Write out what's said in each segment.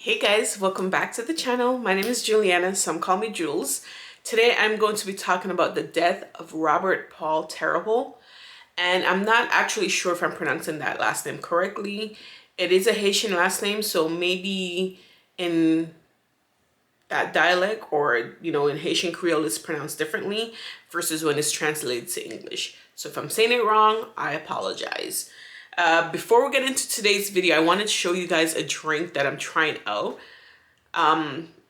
Hey guys, welcome back to the channel. My name is Juliana, some call me Jules. Today I'm going to be talking about the death of Robert Paul Terrible. And I'm not actually sure if I'm pronouncing that last name correctly. It is a Haitian last name, so maybe in that dialect or, in Haitian Creole it's pronounced differently versus when it's translated to English. So if I'm saying it wrong, I apologize. Before we get into today's video, I wanted to show you guys a drink that I'm trying out.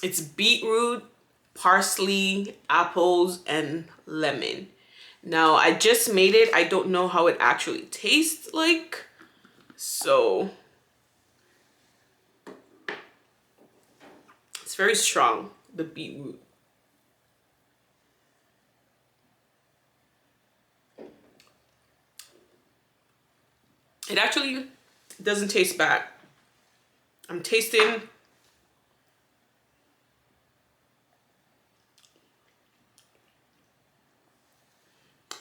It's beetroot, parsley, apples, and lemon. Now, I just made it. I don't know how it actually tastes like. So, it's very strong, the beetroot. It actually doesn't taste bad. I'm tasting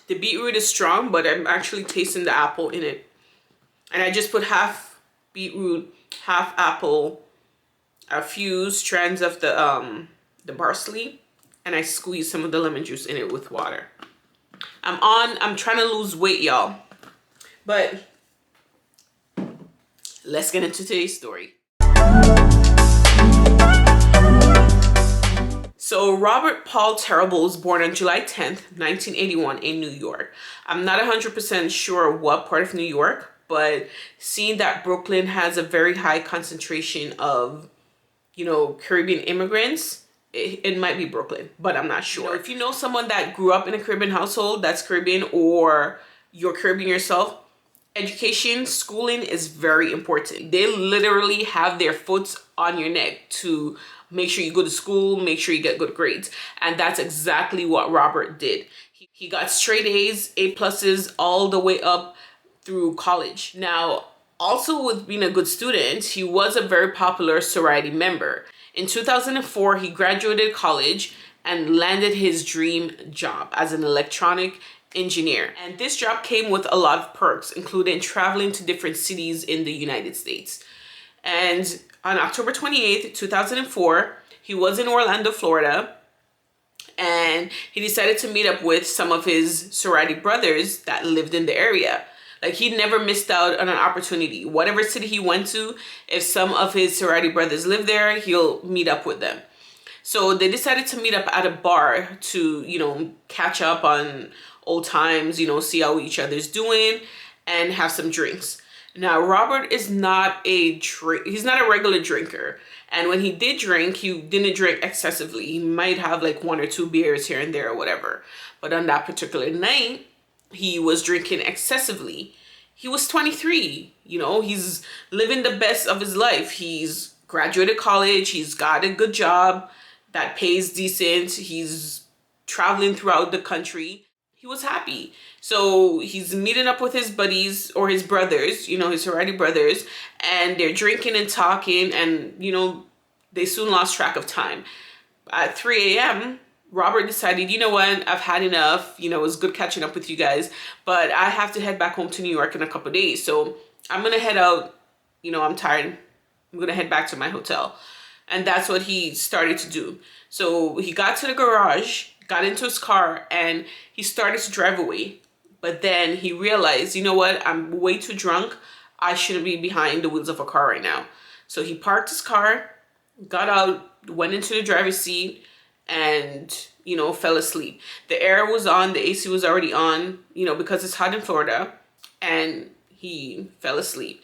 the beetroot is strong, but I'm actually tasting the apple in it. And I just put half beetroot, half apple, a few strands of the parsley, and I squeeze some of the lemon juice in it with water. I'm trying to lose weight, y'all. But let's get into today's story. So Robert Paul Terrible was born on July 10th, 1981 in New York. I'm not 100% sure what part of New York, but seeing that Brooklyn has a very high concentration of, Caribbean immigrants, it might be Brooklyn, but I'm not sure. If you know someone that grew up in a Caribbean household that's Caribbean or you're Caribbean yourself, education, schooling is very important. They literally have their foot on your neck to make sure you go to school, make sure you get good grades. And that's exactly what Robert did. He got straight A's, A+, all the way up through college. Now, also with being a good student, he was a very popular sorority member. In 2004, he graduated college and landed his dream job as an electronic engineer. And this job came with a lot of perks, including traveling to different cities in the United States. And on October 28th, 2004, he was in Orlando, Florida, and he decided to meet up with some of his sorority brothers that lived in the area. Like, he never missed out on an opportunity. Whatever city he went to, if some of his sorority brothers live there, he'll meet up with them. So they decided to meet up at a bar to, catch up on old times, see how each other's doing and have some drinks. Now, Robert is not he's not a regular drinker. And when he did drink, he didn't drink excessively. He might have like 1 or 2 beers here and there or whatever. But on that particular night, he was drinking excessively. He was 23, he's living the best of his life. He's graduated college. He's got a good job that pays decent. He's traveling throughout the country. He was happy. So he's meeting up with his buddies or his brothers, his sorority brothers, and they're drinking and talking, and, they soon lost track of time. At 3 a.m., Robert decided, you know what, I've had enough. It was good catching up with you guys, but I have to head back home to New York in a couple of days. So I'm going to head out. I'm tired. I'm going to head back to my hotel. And that's what he started to do. So he got to the garage, got into his car, and he started to drive away. But then he realized, you know what, I'm way too drunk. I shouldn't be behind the wheels of a car right now. So he parked his car, got out, went into the driver's seat, and, fell asleep. The air was on, the AC was already on, because it's hot in Florida, and he fell asleep.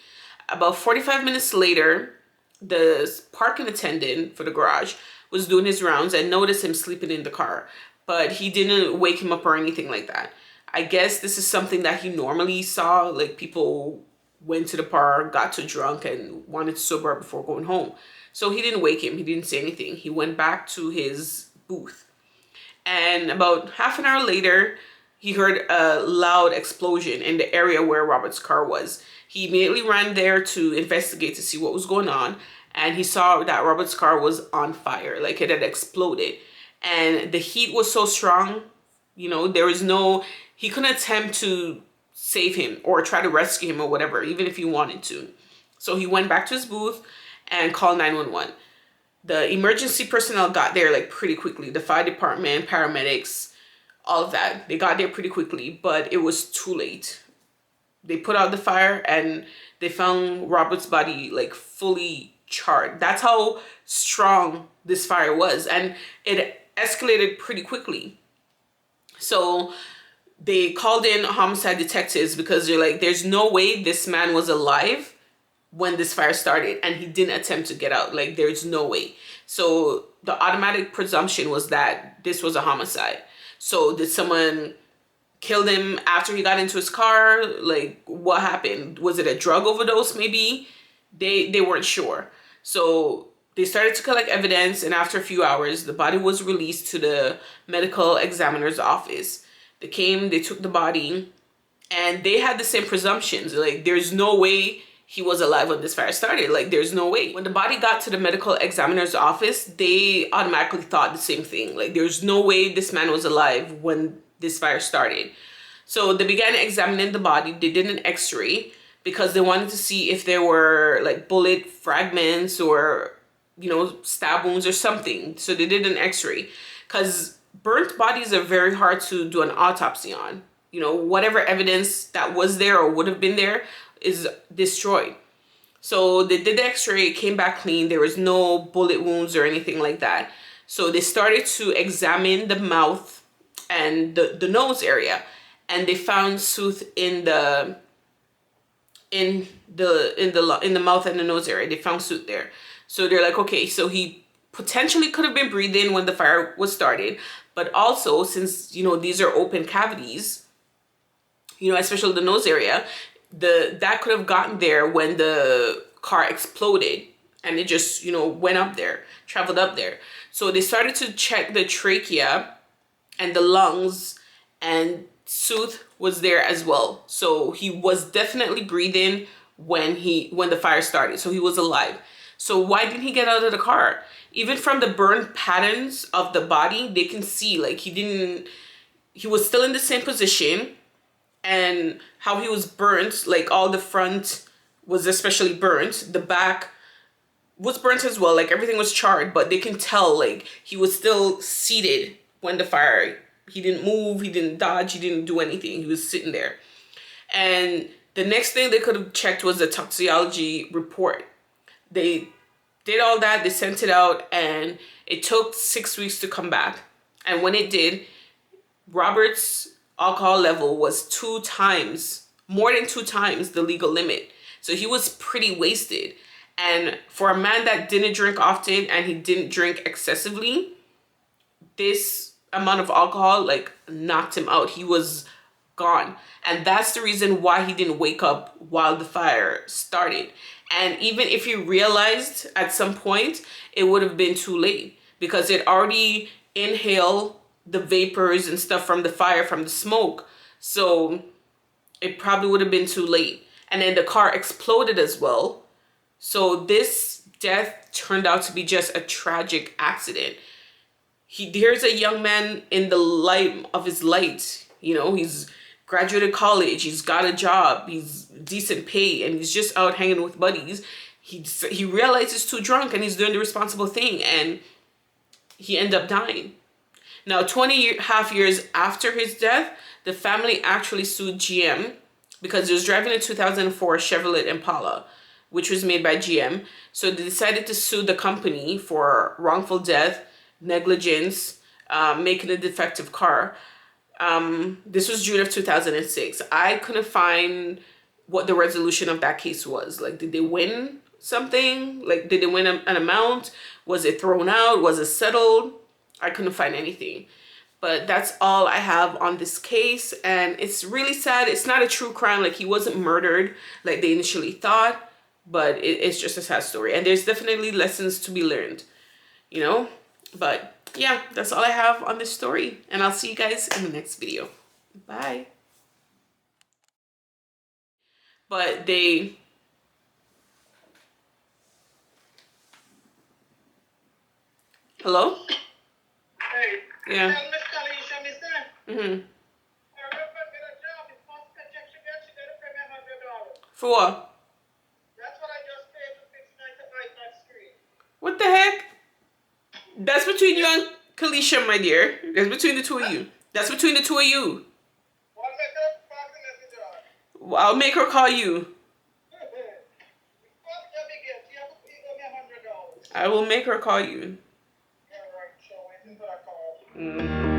About 45 minutes later, the parking attendant for the garage was doing his rounds and noticed him sleeping in the car, but he didn't wake him up or anything like that. I guess this is something that he normally saw, like people went to the bar, got too drunk, and wanted to sober up before going home. So he didn't wake him. He didn't say anything. He went back to his booth. And about half an hour later, he heard a loud explosion in the area where Robert's car was. He immediately ran there to investigate to see what was going on. And he saw that Robert's car was on fire, like it had exploded. And the heat was so strong, he couldn't attempt to save him or try to rescue him or whatever, even if he wanted to. So he went back to his booth and call 911. The emergency personnel got there like pretty quickly. The fire department, paramedics, all of that. They got there pretty quickly, but it was too late. They put out the fire and they found Robert's body like fully charred. That's how strong this fire was, and it escalated pretty quickly. So they called in homicide detectives because they're like, there's no way this man was alive when this fire started and he didn't attempt to get out. Like, there's no way. So the automatic presumption was that this was a homicide. So did someone kill him after he got into his car? Like, what happened? Was it a drug overdose maybe? They weren't sure. So they started to collect evidence, and after a few hours, the body was released to the medical examiner's office. They came, they took the body, and they had the same presumptions. Like, there's no way he was alive when this fire started. Like, there's no way. When the body got to the medical examiner's office, they automatically thought the same thing. Like, there's no way this man was alive when this fire started. So they began examining the body. They did an x-ray because they wanted to see if there were like bullet fragments or, you know, stab wounds or something. So they did an x-ray because burnt bodies are very hard to do an autopsy on. You know, whatever evidence that was there or would have been there is destroyed. So they did the x-ray, it came back clean. There was no bullet wounds or anything like that. So they started to examine the mouth and the nose area, and they found soot in the mouth and the nose area. They found soot there. So they're like, okay, so he potentially could have been breathing when the fire was started, but also since, you know, these are open cavities, you know, especially the nose area, that could have gotten there when the car exploded, and it just, you know, went up there, traveled up there. So they started to check the trachea and the lungs, and soot was there as well. So he was definitely breathing when the fire started. So he was alive. So why didn't he get out of the car? Even from the burn patterns of the body, they can see like he was still in the same position, and how he was burnt, like all the front was especially burnt. The back was burnt as well. Like everything was charred, but they can tell like he was still seated when the fire, he didn't move, he didn't dodge, he didn't do anything. He was sitting there. And the next thing they could have checked was the toxicology report. They did all that, they sent it out, and it took 6 weeks to come back. And when it did, Robert's alcohol level was more than 2 times the legal limit. So he was pretty wasted. And for a man that didn't drink often and he didn't drink excessively, this amount of alcohol like knocked him out. He was gone. And that's the reason why he didn't wake up while the fire started. And even if he realized at some point, it would have been too late because it already inhaled the vapors and stuff from the fire, from the smoke. So it probably would have been too late. And then the car exploded as well. So this death turned out to be just a tragic accident. Here's a young man in the light of his light. You know, he's graduated college, he's got a job, he's decent pay, and he's just out hanging with buddies. He realizes he's too drunk and he's doing the responsible thing, and he ended up dying. Now, 20.5 years after his death, the family actually sued GM because he was driving a 2004 Chevrolet Impala, which was made by GM. So they decided to sue the company for wrongful death, negligence, making a defective car. This was June of 2006. I couldn't find what the resolution of that case was. Like, did they win something? Like, did they win an amount? Was it thrown out? Was it settled? I couldn't find anything. But that's all I have on this case, and it's really sad. It's not a true crime. Like, he wasn't murdered like they initially thought, but it's just a sad story. And there's definitely lessons to be learned, you know? But yeah, that's all I have on this story, and I'll see you guys in the next video. Bye. But they... Hello? Hey. Yeah. Mm-hmm. For what? That's what I just paid to fix my bike. That's between you and Kalisha, my dear. That's between the two of you. That's between the two of you. I'll make her call you. I will make her call you. Mm.